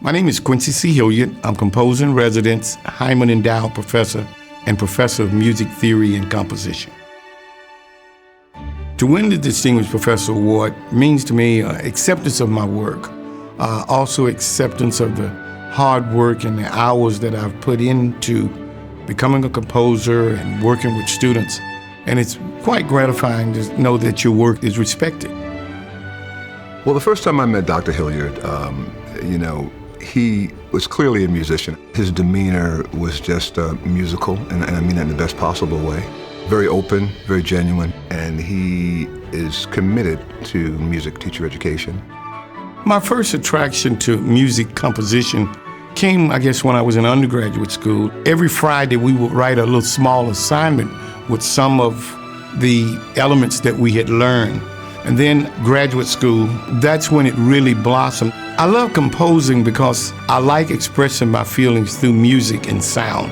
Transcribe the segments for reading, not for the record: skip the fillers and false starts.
My name is Quincy Hilliard. I'm composer in residence, Heymann Endowed Professor, and Professor of Music Theory and Composition. To win the Distinguished Professor Award means to me acceptance of my work, also acceptance of the hard work and the hours that I've put into becoming a composer and working with students. And it's quite gratifying to know that your work is respected. Well, the first time I met Dr. Hilliard, he was clearly a musician. His demeanor was just musical, and I mean that in the best possible way. Very open, very genuine, and he is committed to music teacher education. My first attraction to music composition came, I guess, when I was in undergraduate school. Every Friday we would write a little small assignment with some of the elements that we had learned. And then graduate school, that's when it really blossomed. I love composing because I like expressing my feelings through music and sound,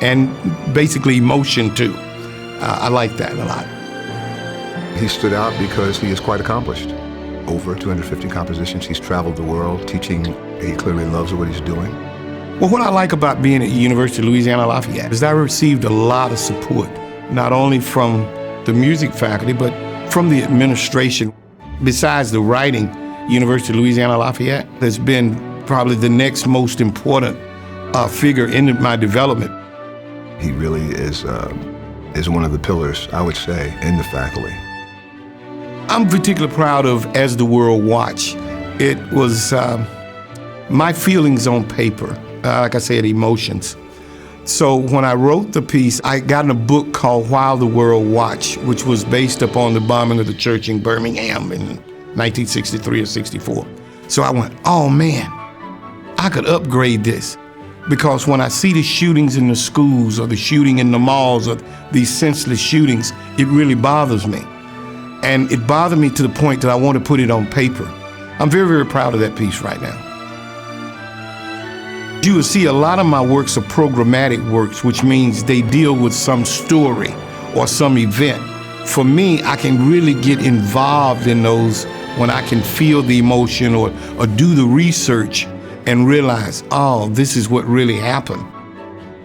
and basically emotion too. I like that a lot. He stood out because he is quite accomplished. Over 250 compositions. He's traveled the world teaching. He clearly loves what he's doing. Well, what I like about being at the University of Louisiana Lafayette is I received a lot of support, not only from the music faculty, but from the administration. Besides the writing, University of Louisiana Lafayette has been probably the next most important figure in my development. He really is one of the pillars, I would say, in the faculty. I'm particularly proud of As the World Watch. It was my feelings on paper, like I said, emotions. So when I wrote the piece, I got in a book called While the World Watch, which was based upon the bombing of the church in Birmingham in 1963 or 64. So I went, oh man, I could upgrade this. Because when I see the shootings in the schools or the shooting in the malls or these senseless shootings, it really bothers me. And it bothered me to the point that I want to put it on paper. I'm very, very proud of that piece right now. You will see a lot of my works are programmatic works, which means they deal with some story or some event. For me, I can really get involved in those when I can feel the emotion or do the research and realize, oh, this is what really happened.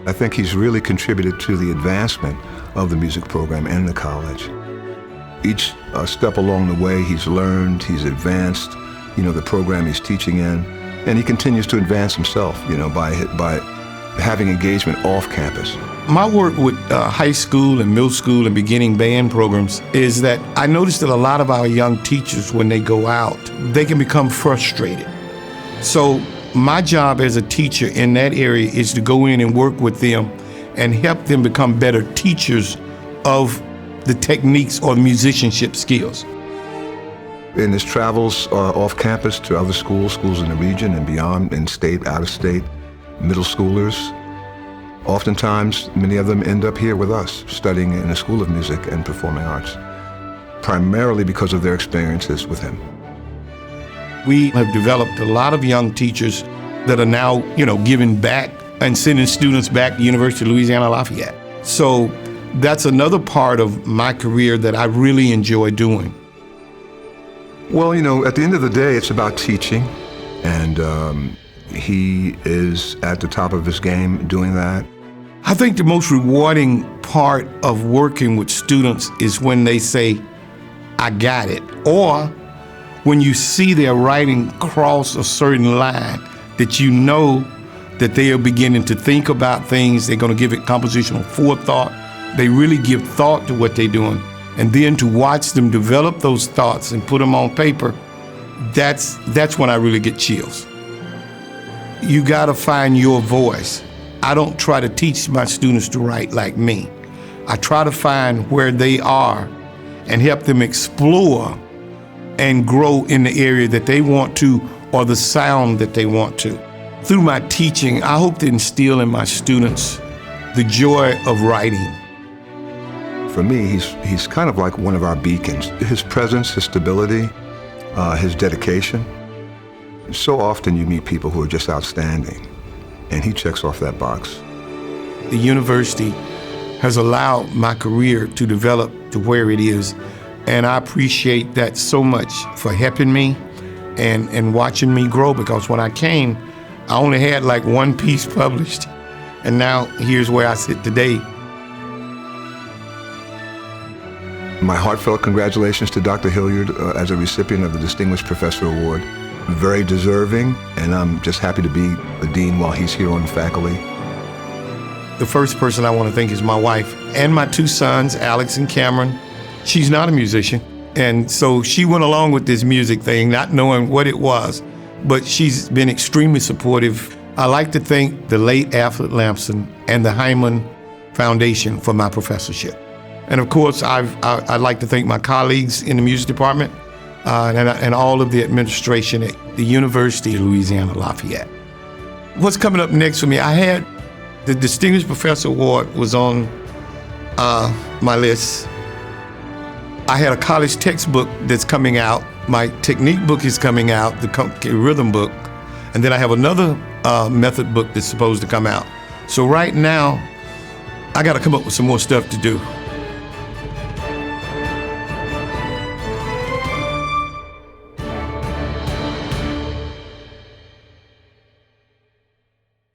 I think he's really contributed to the advancement of the music program in the college. Each step along the way, he's learned, he's advanced, the program he's teaching in. And he continues to advance himself, by having engagement off campus. My work with high school and middle school and beginning band programs is that I noticed that a lot of our young teachers, when they go out, they can become frustrated. So my job as a teacher in that area is to go in and work with them and help them become better teachers of the techniques or musicianship skills. In his travels off campus to other schools in the region and beyond, in state, out of state, middle schoolers, oftentimes many of them end up here with us, studying in a school of music and performing arts, primarily because of their experiences with him. We have developed a lot of young teachers that are now, giving back and sending students back to University of Louisiana Lafayette. So that's another part of my career that I really enjoy doing. Well, at the end of the day, it's about teaching, and he is at the top of his game doing that. I think the most rewarding part of working with students is when they say, I got it, or when you see their writing cross a certain line that you know that they are beginning to think about things, they're going to give it compositional forethought, they really give thought to what they're doing. And then to watch them develop those thoughts and put them on paper, that's when I really get chills. You gotta find your voice. I don't try to teach my students to write like me. I try to find where they are and help them explore and grow in the area that they want to or the sound that they want to. Through my teaching, I hope to instill in my students the joy of writing. For me, he's kind of like one of our beacons. His presence, his stability, his dedication. So often you meet people who are just outstanding, and he checks off that box. The university has allowed my career to develop to where it is, and I appreciate that so much for helping me and watching me grow, because when I came, I only had like one piece published, and now here's where I sit today. My heartfelt congratulations to Dr. Hilliard as a recipient of the Distinguished Professor Award. Very deserving, and I'm just happy to be the dean while he's here on faculty. The first person I want to thank is my wife and my two sons, Alex and Cameron. She's not a musician, and so she went along with this music thing, not knowing what it was, but she's been extremely supportive. I like to thank the late Alfred Lampson and the Heymann Foundation for my professorship. And of course, I'd like to thank my colleagues in the music department and all of the administration at the University of Louisiana Lafayette. What's coming up next for me? I had the Distinguished Professor Award was on my list. I had a college textbook that's coming out. My technique book is coming out, the rhythm book. And then I have another method book that's supposed to come out. So right now, I got to come up with some more stuff to do.